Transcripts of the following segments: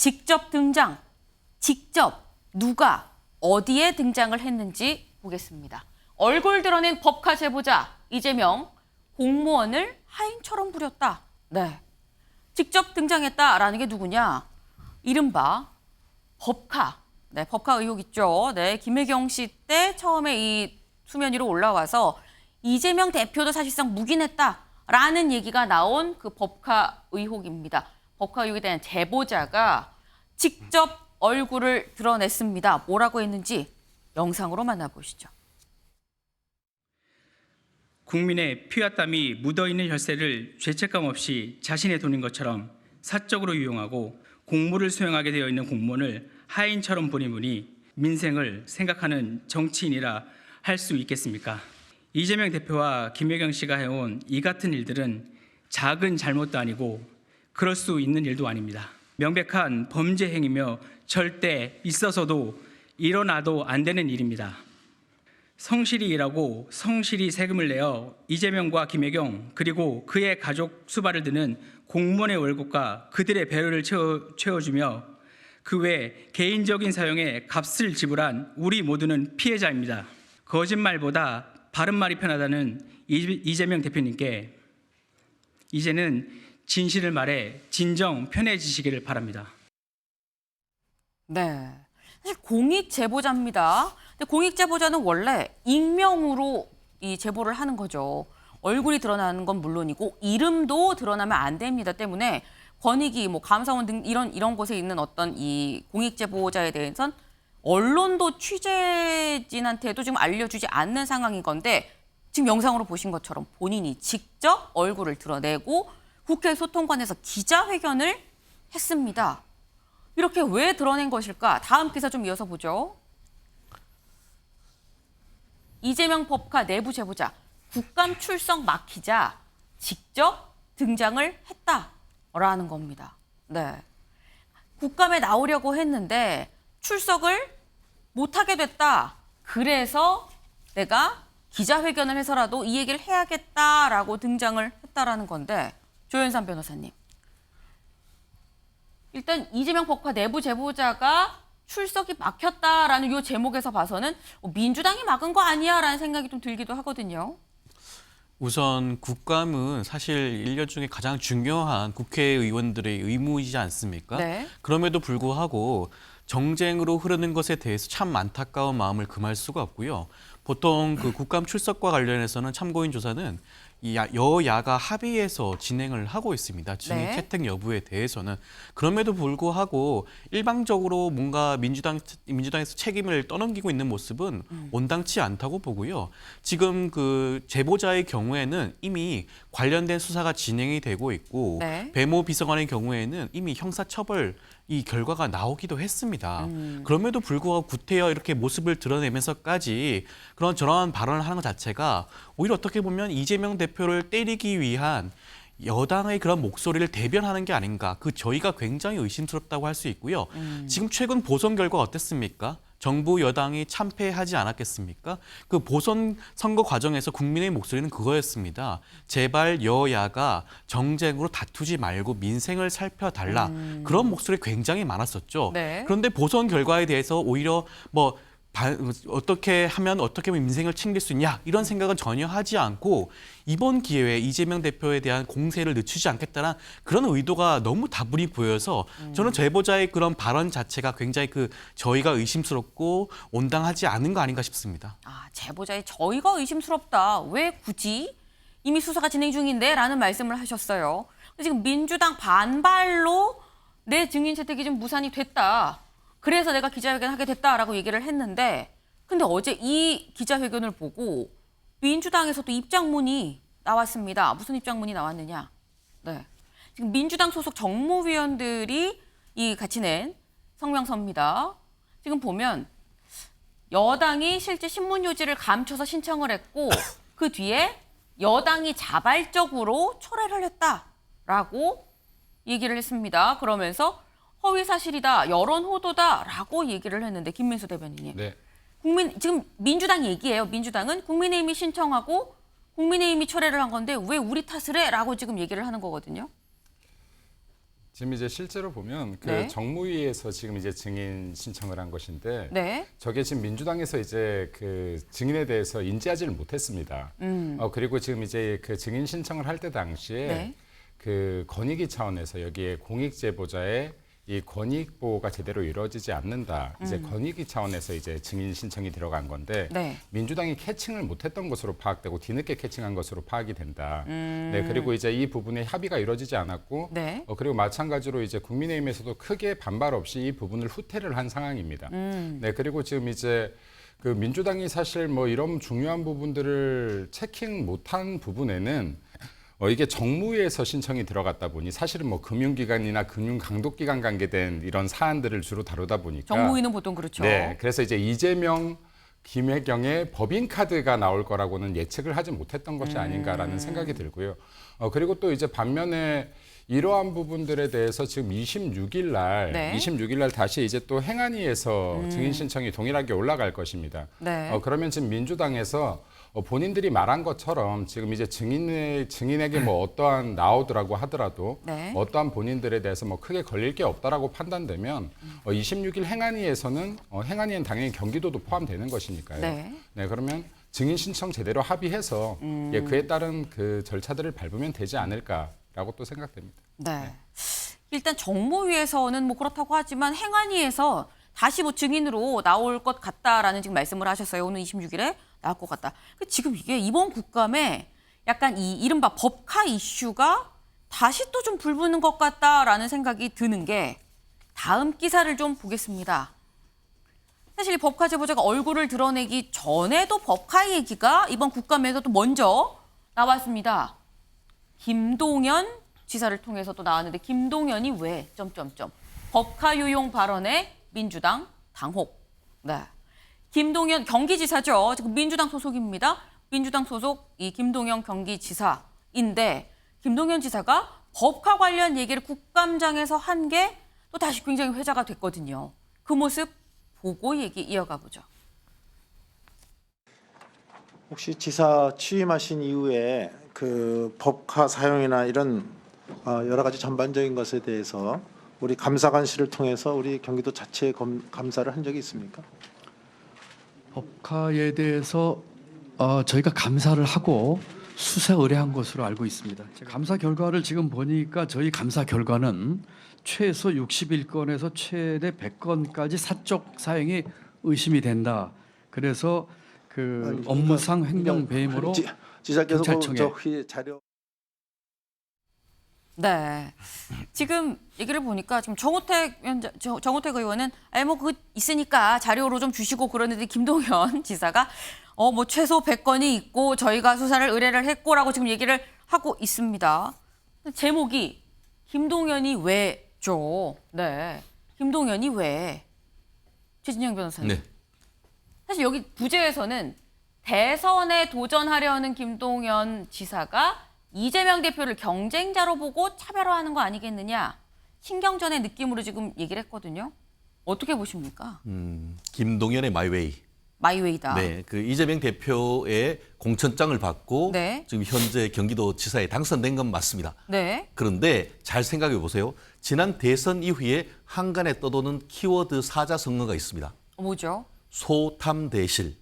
직접 등장, 직접 누가 어디에 등장을 했는지 보겠습니다. 얼굴 드러낸 법카 제보자 이재명, 공무원을 하인처럼 부렸다. 네, 직접 등장했다라는 게 누구냐? 이른바 법카. 네, 법카 의혹 있죠. 네, 김혜경 씨 때 처음에 이 수면 위로 올라와서 이재명 대표도 사실상 묵인했다라는 얘기가 나온 그 법카 의혹입니다. 법카 의혹에 대한 제보자가 직접 얼굴을 드러냈습니다. 뭐라고 했는지 영상으로 만나보시죠. 국민의 피와 땀이 묻어있는 혈세를 죄책감 없이 자신의 돈인 것처럼 사적으로 이용하고 공무를 수행하게 되어 있는 공무원을 하인처럼 보는 분이 민생을 생각하는 정치인이라 할 수 있겠습니까? 이재명 대표와 김혜경 씨가 해온 이 같은 일들은 작은 잘못도 아니고 그럴 수 있는 일도 아닙니다. 명백한 범죄 행위며 절대 있어서도 일어나도 안 되는 일입니다. 성실히 일하고 성실히 세금을 내어 이재명과 김혜경 그리고 그의 가족 수발을 드는 공무원의 월급과 그들의 배려를 채워주며 그 외 개인적인 사용에 값을 지불한 우리 모두는 피해자입니다. 거짓말보다 바른 말이 편하다는 이재명 대표님께 이제는 진실을 말해 진정 편해지시기를 바랍니다. 네, 사실 공익 제보자입니다. 근데 공익 제보자는 원래 익명으로 이 제보를 하는 거죠. 얼굴이 드러나는 건 물론이고 이름도 드러나면 안 됩니다. 때문에 권익위, 뭐 감사원 등 이런 곳에 있는 어떤 이 공익 제보자에 대해선 언론도 취재진한테도 지금 알려주지 않는 상황인 건데 지금 영상으로 보신 것처럼 본인이 직접 얼굴을 드러내고 국회 소통관에서 기자회견을 했습니다. 이렇게 왜 드러낸 것일까? 다음 기사 좀 이어서 보죠. 이재명 법카 내부 제보자, 국감 출석 막히자 직접 등장을 했다라는 겁니다. 네, 국감에 나오려고 했는데 출석을 못하게 됐다. 그래서 내가 기자회견을 해서라도 이 얘기를 해야겠다라고 등장을 했다라는 건데 조현삼 변호사님. 일단 이재명 법카 내부 제보자가 출석이 막혔다라는 이 제목에서 봐서는 민주당이 막은 거 아니야라는 생각이 좀 들기도 하거든요. 우선 국감은 사실 1년 중에 가장 중요한 국회의원들의 의무이지 않습니까? 네. 그럼에도 불구하고 정쟁으로 흐르는 것에 대해서 참 안타까운 마음을 금할 수가 없고요. 보통 그 국감 출석과 관련해서는 참고인 조사는 이 여야가 합의해서 진행을 하고 있습니다. 증인 네. 채택 여부에 대해서는. 그럼에도 불구하고 일방적으로 뭔가 민주당에서 책임을 떠넘기고 있는 모습은 온당치 않다고 보고요. 지금 그 제보자의 경우에는 이미 관련된 수사가 진행이 되고 있고 네. 배모 비서관의 경우에는 이미 형사처벌 이 결과가 나오기도 했습니다. 그럼에도 불구하고 구태여 이렇게 모습을 드러내면서까지 그런 저러한 발언을 하는 것 자체가 오히려 어떻게 보면 이재명 대표를 때리기 위한 여당의 그런 목소리를 대변하는 게 아닌가. 그 저희가 굉장히 의심스럽다고 할 수 있고요. 지금 최근 보선 결과 어땠습니까? 정부 여당이 참패하지 않았겠습니까? 그 보선 선거 과정에서 국민의 목소리는 그거였습니다. 제발 여야가 정쟁으로 다투지 말고 민생을 살펴달라. 그런 목소리 굉장히 많았었죠. 네. 그런데 보선 결과에 대해서 오히려 뭐 어떻게 하면 어떻게 하면 민생을 챙길 수 있냐 이런 생각은 전혀 하지 않고 이번 기회에 이재명 대표에 대한 공세를 늦추지 않겠다는 그런 의도가 너무 다분히 보여서 저는 제보자의 그런 발언 자체가 굉장히 저희가 의심스럽고 온당하지 않은 거 아닌가 싶습니다. 아, 제보자의 저희가 의심스럽다. 왜 굳이? 이미 수사가 진행 중인데 라는 말씀을 하셨어요. 지금 민주당 반발로 내 증인 채택이 좀 무산이 됐다. 그래서 내가 기자회견 하게 됐다라고 얘기를 했는데 근데 어제 이 기자회견을 보고 민주당에서도 입장문이 나왔습니다. 무슨 입장문이 나왔느냐? 네, 지금 민주당 소속 정무위원들이 같이 낸 성명서입니다. 지금 보면 여당이 실제 신문 요지를 감춰서 신청을 했고 그 뒤에 여당이 자발적으로 철회를 했다라고 얘기를 했습니다. 그러면서 허위 사실이다, 여론 호도다라고 얘기를 했는데 김민수 대변인님. 네. 지금 민주당 얘기예요. 민주당은 국민의힘이 신청하고 국민의힘이 철회를 한 건데 왜 우리 탓을 해? 라고 지금 얘기를 하는 거거든요. 지금 이제 실제로 보면 그 네. 정무위에서 지금 이제 증인 신청을 한 것인데 네. 저게 지금 민주당에서 이제 그 증인에 대해서 인지하지를 못했습니다. 그리고 지금 이제 그 증인 신청을 할 때 당시에 네. 그 권익위 차원에서 여기에 공익 제보자의 이 권익 보호가 제대로 이루어지지 않는다. 이제 권익위 차원에서 이제 증인 신청이 들어간 건데 네. 민주당이 캐칭을 못했던 것으로 파악되고 뒤늦게 캐칭한 것으로 파악이 된다. 네, 그리고 이제 이 부분에 합의가 이루어지지 않았고, 네. 그리고 마찬가지로 이제 국민의힘에서도 크게 반발 없이 이 부분을 후퇴를 한 상황입니다. 네, 그리고 지금 이제 그 민주당이 사실 뭐 이런 중요한 부분들을 체킹 못한 부분에는 이게 정무위에서 신청이 들어갔다 보니 사실은 뭐 금융기관이나 금융강독기관 관계된 이런 사안들을 주로 다루다 보니까 정무위는 보통 그렇죠. 네, 그래서 이제 이재명, 김혜경의 법인카드가 나올 거라고는 예측을 하지 못했던 것이 아닌가라는 생각이 들고요. 그리고 또 이제 반면에 이러한 부분들에 대해서 지금 26일 날, 네. 26일 날 다시 이제 또 행안위에서 증인 신청이 동일하게 올라갈 것입니다. 네. 그러면 지금 민주당에서 본인들이 말한 것처럼 지금 이제 증인에게 뭐 어떠한 나오더라고 하더라도 네. 어떠한 본인들에 대해서 뭐 크게 걸릴 게 없다라고 판단되면 26일 행안위에서는 행안위엔 당연히 경기도도 포함되는 것이니까요. 네. 네, 그러면 증인 신청 제대로 합의해서 예, 그에 따른 그 절차들을 밟으면 되지 않을까라고 또 생각됩니다. 네. 일단 정무위에서는 뭐 그렇다고 하지만 행안위에서 다시 뭐 증인으로 나올 것 같다라는 지금 말씀을 하셨어요. 오늘 26일에 나올 것 같다. 지금 이게 이번 국감에 약간 이 이른바 법카 이슈가 다시 또 좀 불붙는 것 같다라는 생각이 드는 게 다음 기사를 좀 보겠습니다. 사실 이 법카 제보자가 얼굴을 드러내기 전에도 법카 얘기가 이번 국감에서도 먼저 나왔습니다. 김동연 지사를 통해서 또 나왔는데 김동연이 왜 법카 유용 발언에 민주당 당혹. 네. 김동연 경기지사죠. 지금 민주당 소속입니다. 민주당 소속 이 김동연 경기지사인데 김동연 지사가 법카 관련 얘기를 국감장에서 한 게 또 다시 굉장히 회자가 됐거든요. 그 모습 보고 얘기 이어가 보죠. 혹시 지사 취임하신 이후에 그 법카 사용이나 이런 여러 가지 전반적인 것에 대해서 우리 감사관실을 통해서 우리 경기도 자체 감사를 한 적이 있습니까? 법카에 대해서 저희가 감사를 하고 수사 의뢰한 것으로 알고 있습니다. 감사 결과를 지금 보니까 저희 감사 결과는 최소 61건에서 최대 100건까지 사적 사용이 의심이 된다. 그래서 그 업무상 횡령 배임으로 지사께서 경찰청에 자료. 네. 지금 얘기를 보니까 지금 정우택 의원은 뭐 그거 있으니까 자료로 좀 주시고 그러는데 김동연 지사가 뭐 최소 100건이 있고 저희가 수사를 의뢰를 했고라고 지금 얘기를 하고 있습니다. 제목이 김동연이 왜죠? 네. 김동연이 왜? 최진영 변호사님. 네. 사실 여기 부제에서는 대선에 도전하려는 김동연 지사가 이재명 대표를 경쟁자로 보고 차별화하는 거 아니겠느냐. 신경전의 느낌으로 지금 얘기를 했거든요. 어떻게 보십니까? 김동연의 마이웨이. 마이웨이다. 네, 그 이재명 대표의 공천장을 받고 네. 지금 현재 경기도지사에 당선된 건 맞습니다. 네. 그런데 잘 생각해 보세요. 지난 대선 이후에 한간에 떠도는 키워드 사자성어가 있습니다. 뭐죠? 소탐대실.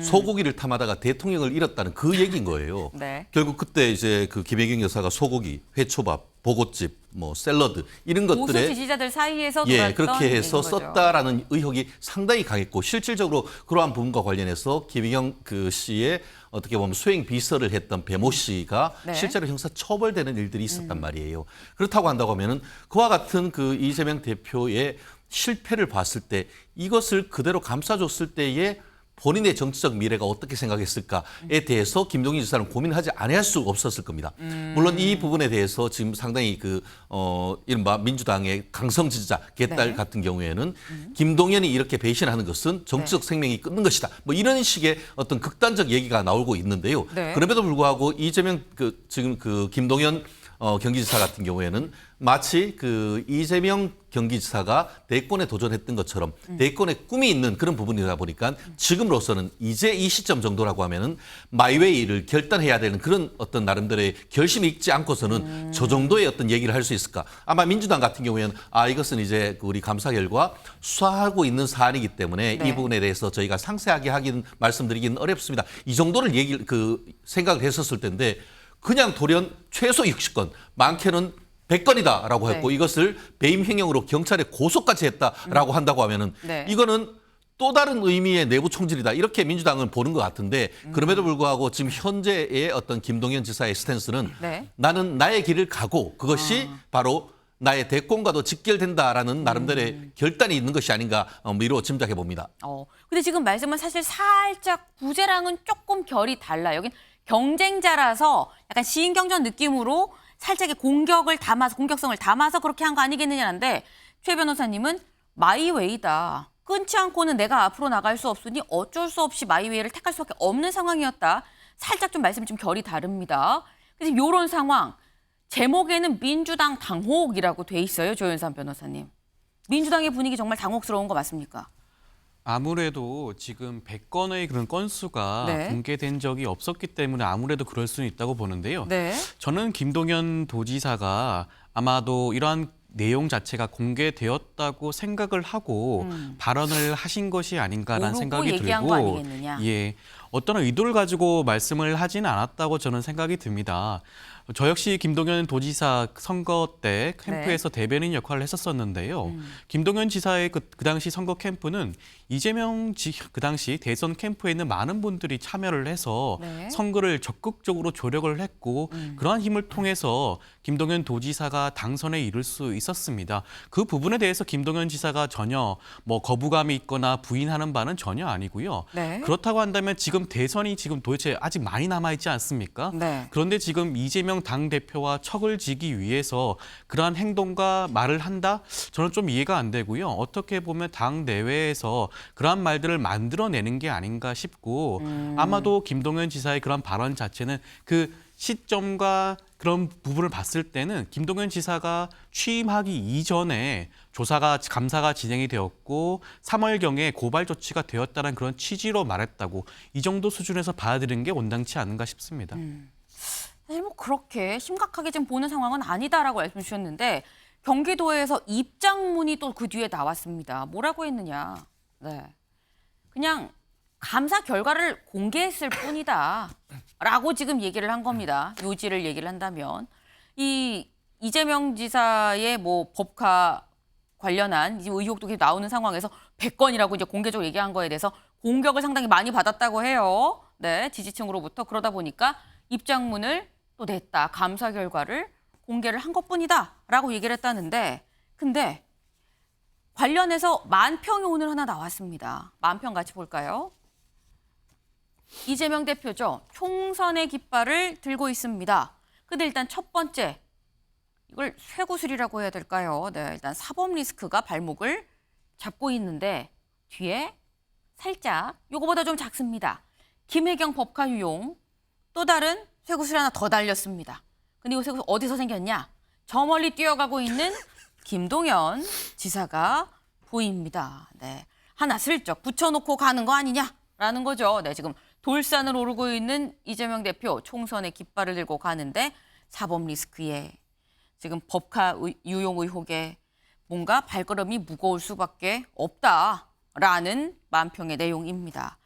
소고기를 탐하다가 대통령을 잃었다는 그 얘기인 거예요. 네. 결국 그때 이제 그 김혜경 여사가 소고기, 회초밥, 보고집, 뭐 샐러드 이런 보수 것들에 지지자들 사이에서 예, 돌았던 그렇게 해서 얘기인 거죠. 썼다라는 의혹이 상당히 강했고 실질적으로 그러한 부분과 관련해서 김희경 그 씨의 어떻게 보면 수행 비서를 했던 배모 씨가 네. 실제로 형사 처벌되는 일들이 있었단 말이에요. 그렇다고 한다고 하면은 그와 같은 그 이재명 대표의 실패를 봤을 때 이것을 그대로 감싸줬을 때에 본인의 정치적 미래가 어떻게 생각했을까에 대해서 김동연 지사는 고민하지 않을 수 없었을 겁니다. 물론 이 부분에 대해서 지금 상당히 그 이른바 민주당의 강성 지지자 개딸 네. 같은 경우에는 김동연이 이렇게 배신하는 것은 정치적 생명이 끊는 것이다. 뭐 이런 식의 어떤 극단적 얘기가 나오고 있는데요. 네. 그럼에도 불구하고 이재명 지금 그 김동연 경기지사 같은 경우에는 마치 그 이재명 경기지사가 대권에 도전했던 것처럼 대권의 꿈이 있는 그런 부분이다 보니까 지금으로서는 이제 이 시점 정도라고 하면은 마이웨이를 결단해야 되는 그런 어떤 나름대로의 결심이 있지 않고서는 저 정도의 어떤 얘기를 할 수 있을까? 아마 민주당 같은 경우에는 이것은 이제 우리 감사 결과 수사하고 있는 사안이기 때문에 네. 이 부분에 대해서 저희가 상세하게 말씀드리기는 어렵습니다. 이 정도를 생각을 했었을 텐데 그냥 돌연 최소 60건, 많게는 100건이다라고 했고 네. 이것을 배임 행령으로 경찰에 고소까지 했다라고 한다고 하면은 네. 이거는 또 다른 의미의 내부 총질이다. 이렇게 민주당은 보는 것 같은데 그럼에도 불구하고 지금 현재의 어떤 김동연 지사의 스탠스는 네. 나는 나의 길을 가고 그것이 바로 나의 대권과도 직결된다라는 나름대로의 결단이 있는 것이 아닌가 미로 짐작해 봅니다. 근데 지금 말씀은 사실 살짝 부재랑은 조금 결이 달라요. 여긴 경쟁자라서 약간 시인경전 느낌으로 살짝의 공격성을 담아서 그렇게 한 거 아니겠느냐는데 최 변호사님은 마이웨이다. 끊지 않고는 내가 앞으로 나갈 수 없으니 어쩔 수 없이 마이웨이를 택할 수밖에 없는 상황이었다. 살짝 좀 말씀이 좀 결이 다릅니다. 그래서 이런 상황 제목에는 민주당 당혹이라고 돼 있어요. 조윤선 변호사님. 민주당의 분위기 정말 당혹스러운 거 맞습니까? 아무래도 지금 100건의 그런 건수가 네. 공개된 적이 없었기 때문에 아무래도 그럴 수는 있다고 보는데요. 네. 저는 김동연 도지사가 아마도 이러한 내용 자체가 공개되었다고 생각을 하고 발언을 하신 것이 아닌가라는 모르고 생각이 얘기한 거 들고 아니겠느냐. 예, 어떤 의도를 가지고 말씀을 하지는 않았다고 저는 생각이 듭니다. 저 역시 김동연 도지사 선거 때 캠프에서 대변인 역할을 했었었는데요. 김동연 지사의 그 당시 선거 캠프는 이재명 그 당시 대선 캠프에 있는 많은 분들이 참여를 해서 네. 선거를 적극적으로 조력을 했고 그러한 힘을 통해서 김동연 도지사가 당선에 이를 수 있었습니다. 그 부분에 대해서 김동연 지사가 전혀 뭐 거부감이 있거나 부인하는 바는 전혀 아니고요. 네. 그렇다고 한다면 지금 대선이 지금 도대체 아직 많이 남아있지 않습니까? 네. 그런데 지금 이재명 당대표와 척을 지기 위해서 그러한 행동과 말을 한다? 저는 좀 이해가 안 되고요. 어떻게 보면 당 내외에서 그러한 말들을 만들어내는 게 아닌가 싶고 아마도 김동연 지사의 그런 발언 자체는 그 시점과 그런 부분을 봤을 때는 김동연 지사가 취임하기 이전에 감사가 진행이 되었고 3월경에 고발 조치가 되었다는 그런 취지로 말했다고 이 정도 수준에서 받아들이는 게 온당치 않은가 싶습니다. 사실 뭐 그렇게 심각하게 지금 보는 상황은 아니다라고 말씀 주셨는데 경기도에서 입장문이 또 그 뒤에 나왔습니다. 뭐라고 했느냐. 네. 그냥 감사 결과를 공개했을 뿐이다. 라고 지금 얘기를 한 겁니다. 요지를 얘기를 한다면. 이재명 지사의 뭐 법카 관련한 의혹도 계속 나오는 상황에서 100건이라고 이제 공개적으로 얘기한 거에 대해서 공격을 상당히 많이 받았다고 해요. 네, 지지층으로부터. 그러다 보니까 입장문을 또 냈다. 감사 결과를 공개를 한 것뿐이다. 라고 얘기를 했다는데 근데 관련해서 만평이 오늘 하나 나왔습니다. 만평 같이 볼까요? 이재명 대표죠. 총선의 깃발을 들고 있습니다. 근데 일단 첫 번째, 이걸 쇠구슬이라고 해야 될까요? 네, 일단 사법 리스크가 발목을 잡고 있는데 뒤에 살짝 요거보다 좀 작습니다. 김혜경 법카 유용 또 다른 쇠구슬 하나 더 달렸습니다. 근데 이 쇠구슬 어디서 생겼냐? 저 멀리 뛰어가고 있는 김동연 지사가 보입니다. 네, 하나 슬쩍 붙여놓고 가는 거 아니냐라는 거죠. 네, 지금 돌산을 오르고 있는 이재명 대표 총선의 깃발을 들고 가는데 사법 리스크에 지금 법카 유용 의혹에 뭔가 발걸음이 무거울 수밖에 없다라는 만평의 내용입니다.